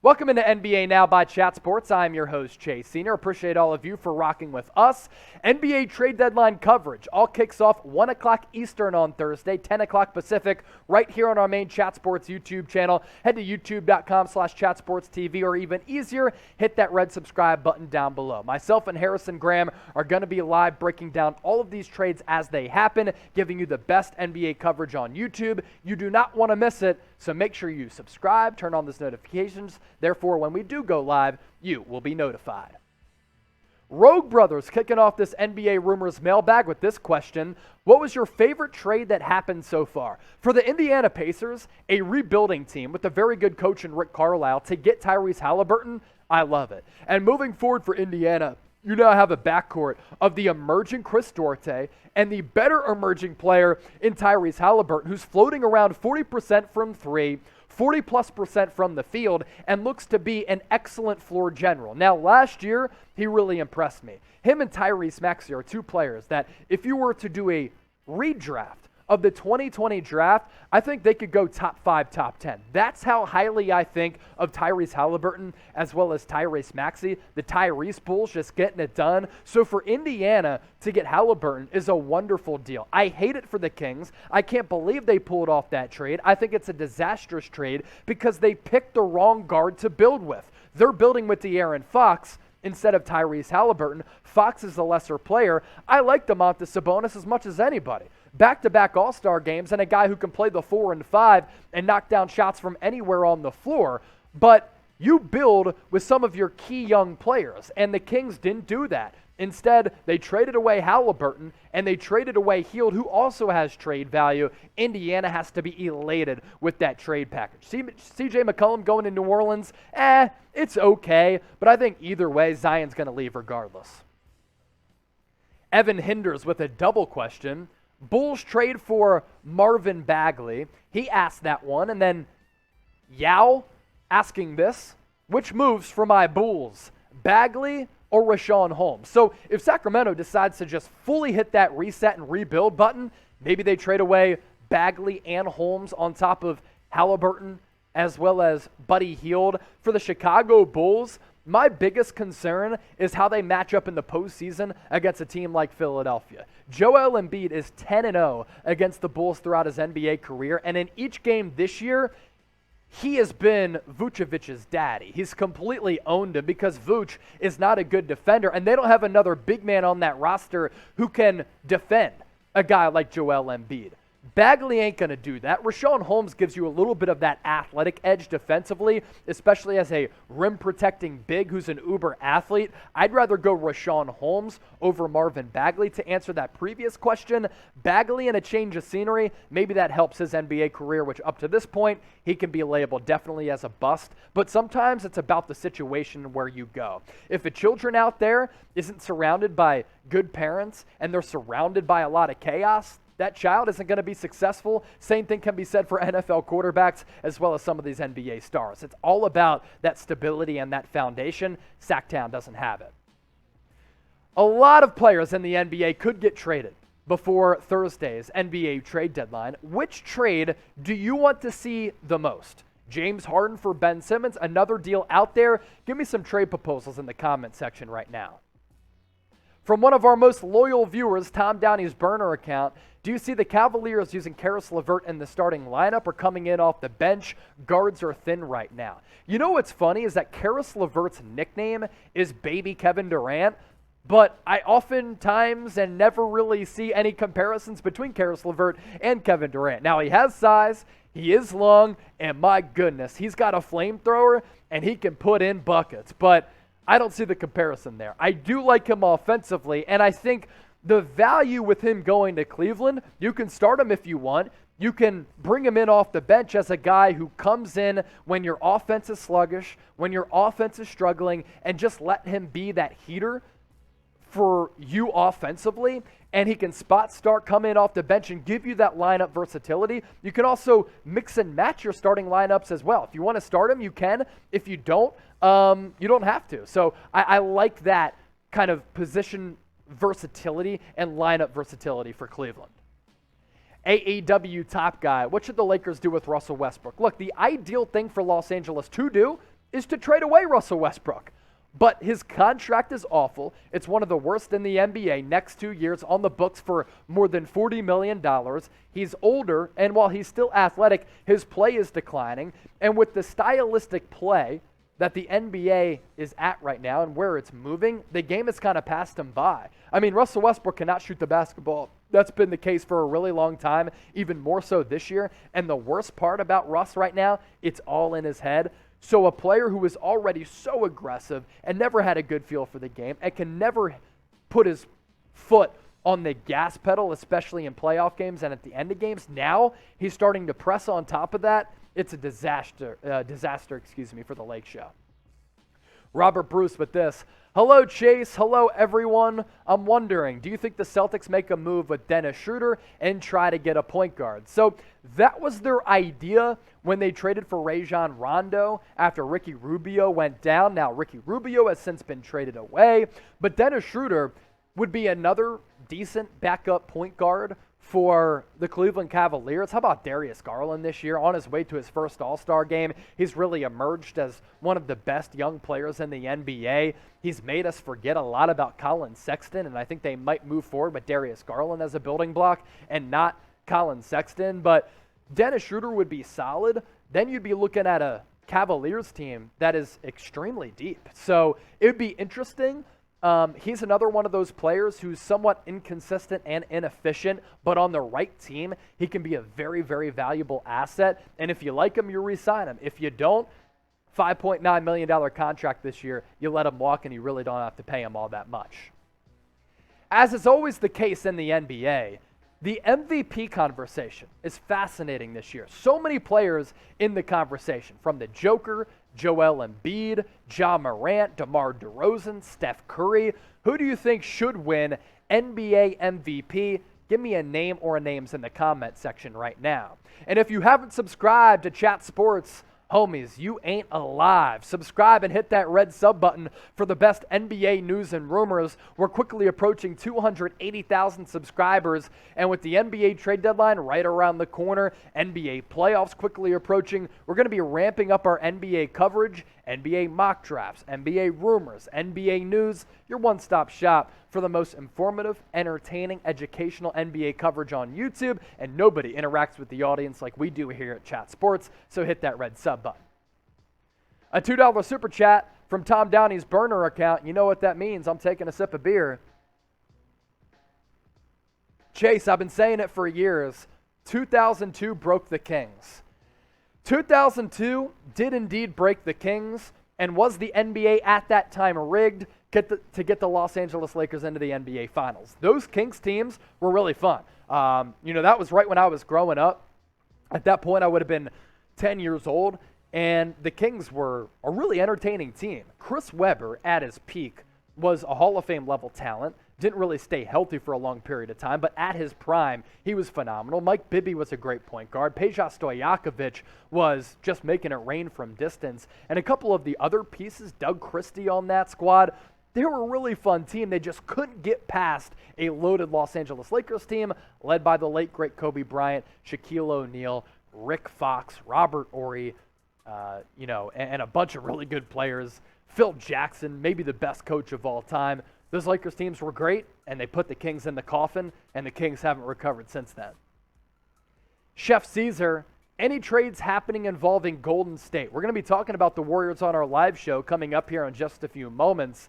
Welcome into NBA Now by Chat Sports. I'm your host, Chase Senior. Appreciate all of you for rocking with us. NBA trade deadline coverage all kicks off 1 o'clock Eastern on Thursday, 10 o'clock Pacific, right here on our main Chat Sports YouTube channel. Head to youtube.com/chatsportstv, or even easier, hit that red subscribe button down below. Myself and Harrison Graham are going to be live breaking down all of these trades as they happen, giving you the best NBA coverage on YouTube. You do not want to miss it, so make sure you subscribe, turn on those notifications. Therefore, when we do go live, you will be notified. Rogue Brothers kicking off this NBA Rumors mailbag with this question. What was your favorite trade that happened so far? For the Indiana Pacers, a rebuilding team with a very good coach in Rick Carlisle, to get Tyrese Halliburton, I love it. And moving forward for Indiana, you now have a backcourt of the emerging Chris Duarte and the better emerging player in Tyrese Halliburton, who's floating around 40% from three, 40+% from the field, and looks to be an excellent floor general. Now, last year, he really impressed me. Him and Tyrese Maxey are two players that, if you were to do a redraft of the 2020 draft, I think they could go top 5, top 10. That's how highly I think of Tyrese Halliburton as well as Tyrese Maxey. The Tyrese Bulls just getting it done. So for Indiana to get Halliburton is a wonderful deal. I hate it for the Kings. I can't believe they pulled off that trade. I think it's a disastrous trade because they picked the wrong guard to build with. They're building with De'Aaron Fox instead of Tyrese Halliburton. Fox is the lesser player. I like Domantas Sabonis as much as anybody. Back-to-back All-Star games and a guy who can play the 4 and 5 and knock down shots from anywhere on the floor. But you build with some of your key young players, and the Kings didn't do that. Instead, they traded away Halliburton, and they traded away Hield, who also has trade value. Indiana has to be elated with that trade package. CJ McCollum going to New Orleans, it's okay, but I think either way, Zion's going to leave regardless. Evan Hinders with a double question. Bulls trade for Marvin Bagley. He asked that one, and then Yao asking this, which moves for my Bulls, Bagley or Richaun Holmes? So if Sacramento decides to just fully hit that reset and rebuild button, maybe they trade away Bagley and Holmes on top of Halliburton as well as Buddy Hield. For the Chicago Bulls, my biggest concern is how they match up in the postseason against a team like Philadelphia. Joel Embiid is 10-0 against the Bulls throughout his NBA career, and in each game this year, he has been Vucevic's daddy. He's completely owned him because Vuce is not a good defender, and they don't have another big man on that roster who can defend a guy like Joel Embiid. Bagley ain't going to do that. Richaun Holmes gives you a little bit of that athletic edge defensively, especially as a rim-protecting big who's an uber athlete. I'd rather go Richaun Holmes over Marvin Bagley. To answer that previous question, Bagley and a change of scenery, maybe that helps his NBA career, which up to this point, he can be labeled definitely as a bust. But sometimes it's about the situation where you go. If a children out there isn't surrounded by good parents and they're surrounded by a lot of chaos, that child isn't going to be successful. Same thing can be said for NFL quarterbacks as well as some of these NBA stars. It's all about that stability and that foundation. Sacktown doesn't have it. A lot of players in the NBA could get traded before Thursday's NBA trade deadline. Which trade do you want to see the most? James Harden for Ben Simmons, another deal out there? Give me some trade proposals in the comment section right now. From one of our most loyal viewers, Tom Downey's burner account, do you see the Cavaliers using Caris LeVert in the starting lineup or coming in off the bench? Guards are thin right now. You know what's funny is that Caris LeVert's nickname is Baby Kevin Durant, but I oftentimes and never really see any comparisons between Caris LeVert and Kevin Durant. Now, he has size, he is long, and my goodness, he's got a flamethrower, and he can put in buckets, but I don't see the comparison there. I do like him offensively, and I think the value with him going to Cleveland, you can start him if you want. You can bring him in off the bench as a guy who comes in when your offense is sluggish, when your offense is struggling, and just let him be that heater for you offensively, and he can spot start, come in off the bench, and give you that lineup versatility. You can also mix and match your starting lineups as well. If you want to start him, you can. If you don't, you don't have to. So I like that kind of position versatility and lineup versatility for Cleveland. AEW top guy, what should the Lakers do with Russell Westbrook? Look, the ideal thing for Los Angeles to do is to trade away Russell Westbrook. But his contract is awful. It's one of the worst in the NBA. Next 2 years on the books for more than $40 million. He's older, and while he's still athletic, his play is declining. And with the stylistic play that the NBA is at right now and where it's moving, the game has kind of passed him by. I mean, Russell Westbrook cannot shoot the basketball. That's been the case for a really long time, even more so this year. And the worst part about Russ right now, it's all in his head. So a player who is already so aggressive and never had a good feel for the game and can never put his foot on the gas pedal, especially in playoff games and at the end of games, now he's starting to press on top of that. It's a disaster for the Lake Show. Robert Bruce with this. Hello, Chase. Hello, everyone. I'm wondering, do you think the Celtics make a move with Dennis Schroder and try to get a point guard? So that was their idea when they traded for Rajon Rondo after Ricky Rubio went down. Now, Ricky Rubio has since been traded away, but Dennis Schroder would be another decent backup point guard for the Cleveland Cavaliers. How about Darius Garland this year on his way to his first All-Star game? He's really emerged as one of the best young players in the NBA. He's made us forget a lot about Colin Sexton, and I think they might move forward with Darius Garland as a building block and not Colin Sexton. But Dennis Schroder would be solid. Then you'd be looking at a Cavaliers team that is extremely deep. So it would be interesting. He's another one of those players who's somewhat inconsistent and inefficient, but on the right team, he can be a very, very valuable asset. And if you like him, you re-sign him. If you don't, $5.9 million contract this year, you let him walk and you really don't have to pay him all that much. As is always the case in the NBA, the MVP conversation is fascinating this year. So many players in the conversation, from the Joker, Joel Embiid, Ja Morant, DeMar DeRozan, Steph Curry. Who do you think should win NBA MVP? Give me a name or names in the comment section right now. And if you haven't subscribed to Chat Sports, homies, you ain't alive. Subscribe and hit that red sub button for the best NBA news and rumors. We're quickly approaching 280,000 subscribers, and with the NBA trade deadline right around the corner, NBA playoffs quickly approaching, we're going to be ramping up our NBA coverage, NBA mock drafts, NBA rumors, NBA news, your one-stop shop for the most informative, entertaining, educational NBA coverage on YouTube, and nobody interacts with the audience like we do here at Chat Sports, so hit that red sub button. A $2 super chat from Tom Downey's burner account. You know what that means. I'm taking a sip of beer. Chase, I've been saying it for years. 2002 broke the Kings. 2002 did indeed break the Kings, and was the NBA at that time rigged to get the Los Angeles Lakers into the NBA Finals? Those Kings teams were really fun. That was right when I was growing up. At that point, I would have been 10 years old, and the Kings were a really entertaining team. Chris Webber, at his peak, was a Hall of Fame level talent. Didn't really stay healthy for a long period of time, but at his prime, he was phenomenal. Mike Bibby was a great point guard. Peja Stojakovic was just making it rain from distance. And a couple of the other pieces, Doug Christie on that squad, they were a really fun team. They just couldn't get past a loaded Los Angeles Lakers team led by the late, great Kobe Bryant, Shaquille O'Neal, Rick Fox, Robert Horry, and a bunch of really good players. Phil Jackson, maybe the best coach of all time. Those Lakers teams were great, and they put the Kings in the coffin, and the Kings haven't recovered since then. Chef Caesar, any trades happening involving Golden State? We're going to be talking about the Warriors on our live show coming up here in just a few moments.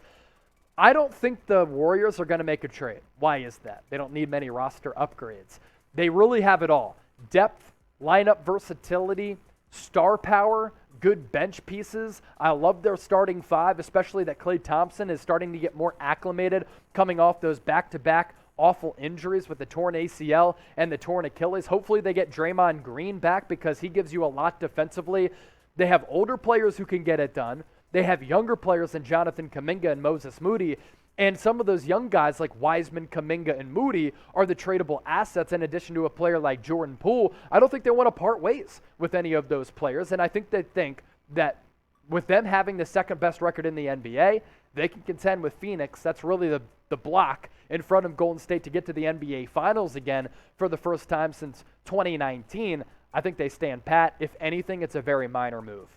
I don't think the Warriors are going to make a trade. Why is that? They don't need many roster upgrades. They really have it all. Depth, lineup versatility, star power, good bench pieces. I love their starting five, especially that Klay Thompson is starting to get more acclimated coming off those back-to-back awful injuries with the torn ACL and the torn Achilles. Hopefully they get Draymond Green back because he gives you a lot defensively. They have older players who can get it done. They have younger players than Jonathan Kuminga and Moses Moody. And some of those young guys like Wiseman, Kuminga, and Moody are the tradable assets in addition to a player like Jordan Poole. I don't think they want to part ways with any of those players. And I think they think that with them having the second best record in the NBA, they can contend with Phoenix. That's really the block in front of Golden State to get to the NBA Finals again for the first time since 2019. I think they stand pat. If anything, it's a very minor move.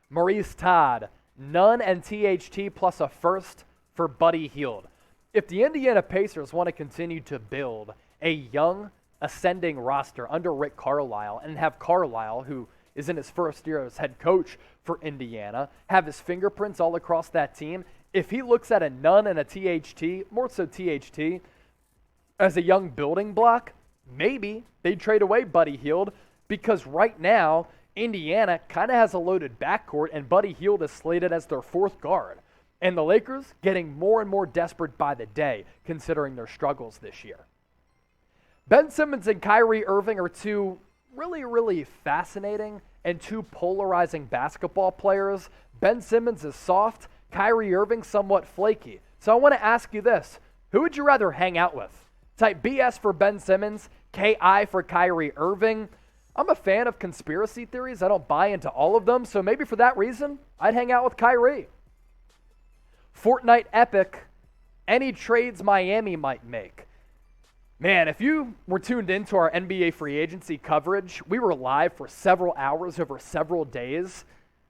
Maurice Todd, none and THT plus a first for Buddy Hield. If the Indiana Pacers want to continue to build a young, ascending roster under Rick Carlisle and have Carlisle, who is in his first year as head coach for Indiana, have his fingerprints all across that team, if he looks at a none and a THT, more so THT, as a young building block, maybe they'd trade away Buddy Hield, because right now, Indiana kind of has a loaded backcourt, and Buddy Hield is slated as their fourth guard. And the Lakers getting more and more desperate by the day, considering their struggles this year. Ben Simmons and Kyrie Irving are two really, really fascinating and two polarizing basketball players. Ben Simmons is soft, Kyrie Irving somewhat flaky. So I want to ask you this. Who would you rather hang out with? Type BS for Ben Simmons, KI for Kyrie Irving. I'm a fan of conspiracy theories. I don't buy into all of them, so maybe for that reason, I'd hang out with Kyrie. Fortnite Epic, any trades Miami might make. Man, if you were tuned into our NBA free agency coverage, we were live for several hours over several days.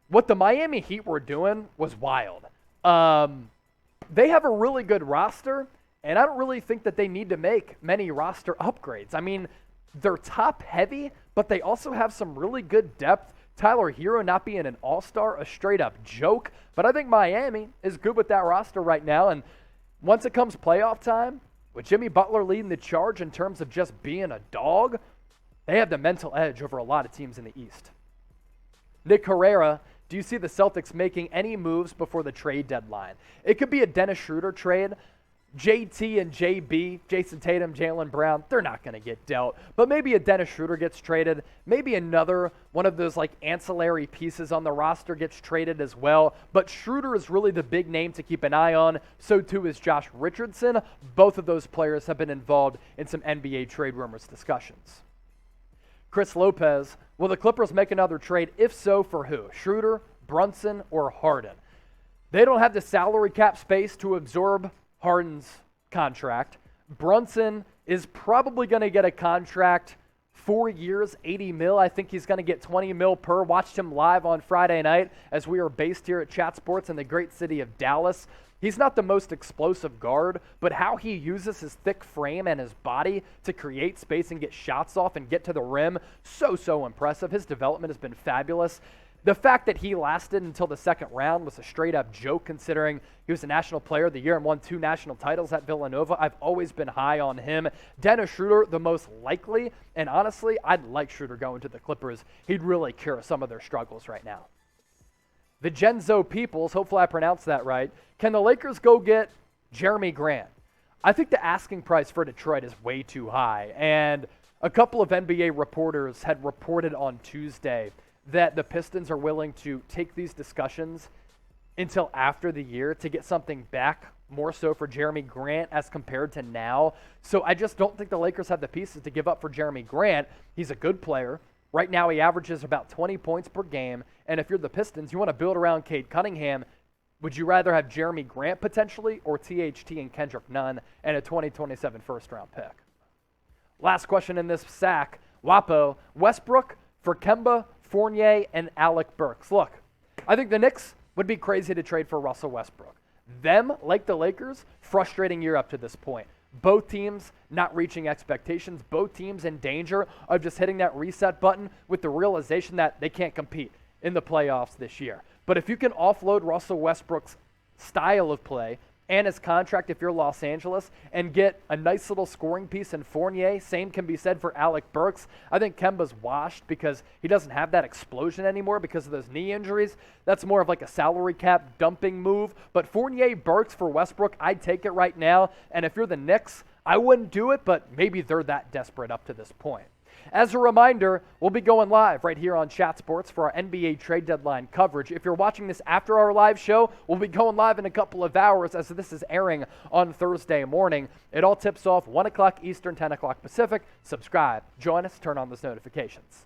What the Miami Heat were doing was wild. They have a really good roster, and I don't really think that they need to make many roster upgrades. I mean, they're top heavy, but they also have some really good depth. Tyler Hero not being an all-star, a straight-up joke. But I think Miami is good with that roster right now. And once it comes playoff time, with Jimmy Butler leading the charge in terms of just being a dog, they have the mental edge over a lot of teams in the East. Nick Herrera, do you see the Celtics making any moves before the trade deadline? It could be a Dennis Schroder trade. JT and JB, Jason Tatum, Jaylen Brown, they're not going to get dealt. But maybe a Dennis Schroder gets traded. Maybe another one of those like ancillary pieces on the roster gets traded as well. But Schroder is really the big name to keep an eye on. So too is Josh Richardson. Both of those players have been involved in some NBA trade rumors discussions. Chris Lopez, will the Clippers make another trade? If so, for who? Schroder, Brunson, or Harden? They don't have the salary cap space to absorb Harden's contract. Brunson is probably going to get a contract 4 years, $80 million. I think he's going to get $20 million per. Watched him live on Friday night as we are based here at Chat Sports in the great city of Dallas. He's not the most explosive guard, but how he uses his thick frame and his body to create space and get shots off and get to the rim, so impressive. His development has been fabulous. The fact that he lasted until the second round was a straight-up joke, considering he was a National Player of the Year and won 2 national titles at Villanova. I've always been high on him. Dennis Schroder, the most likely, and honestly, I'd like Schroder going to the Clippers. He'd really cure some of their struggles right now. Vincenzo Peoples, hopefully I pronounced that right. Can the Lakers go get Jeremy Grant? I think the asking price for Detroit is way too high, and a couple of NBA reporters had reported on Tuesday that the Pistons are willing to take these discussions until after the year to get something back, more so for Jeremy Grant as compared to now. So I just don't think the Lakers have the pieces to give up for Jeremy Grant. He's a good player. Right now he averages about 20 points per game. And if you're the Pistons, you want to build around Cade Cunningham. Would you rather have Jeremy Grant potentially or THT and Kendrick Nunn and a 2027 first-round pick? Last question in this sack. Wapo, Westbrook for Kemba, Fournier, and Alec Burks. Look, I think the Knicks would be crazy to trade for Russell Westbrook. Them, like the Lakers, frustrating year up to this point. Both teams not reaching expectations. Both teams in danger of just hitting that reset button with the realization that they can't compete in the playoffs this year. But if you can offload Russell Westbrook's style of play and his contract if you're Los Angeles and get a nice little scoring piece in Fournier, same can be said for Alec Burks. I think Kemba's washed because he doesn't have that explosion anymore because of those knee injuries. That's more of like a salary cap dumping move. But Fournier, Burks for Westbrook, I'd take it right now. And if you're the Knicks, I wouldn't do it, but maybe they're that desperate up to this point. As a reminder, we'll be going live right here on Chat Sports for our NBA trade deadline coverage. If you're watching this after our live show, we'll be going live in a couple of hours as this is airing on Thursday morning. It all tips off 1 o'clock Eastern, 10 o'clock Pacific. Subscribe, join us, turn on those notifications.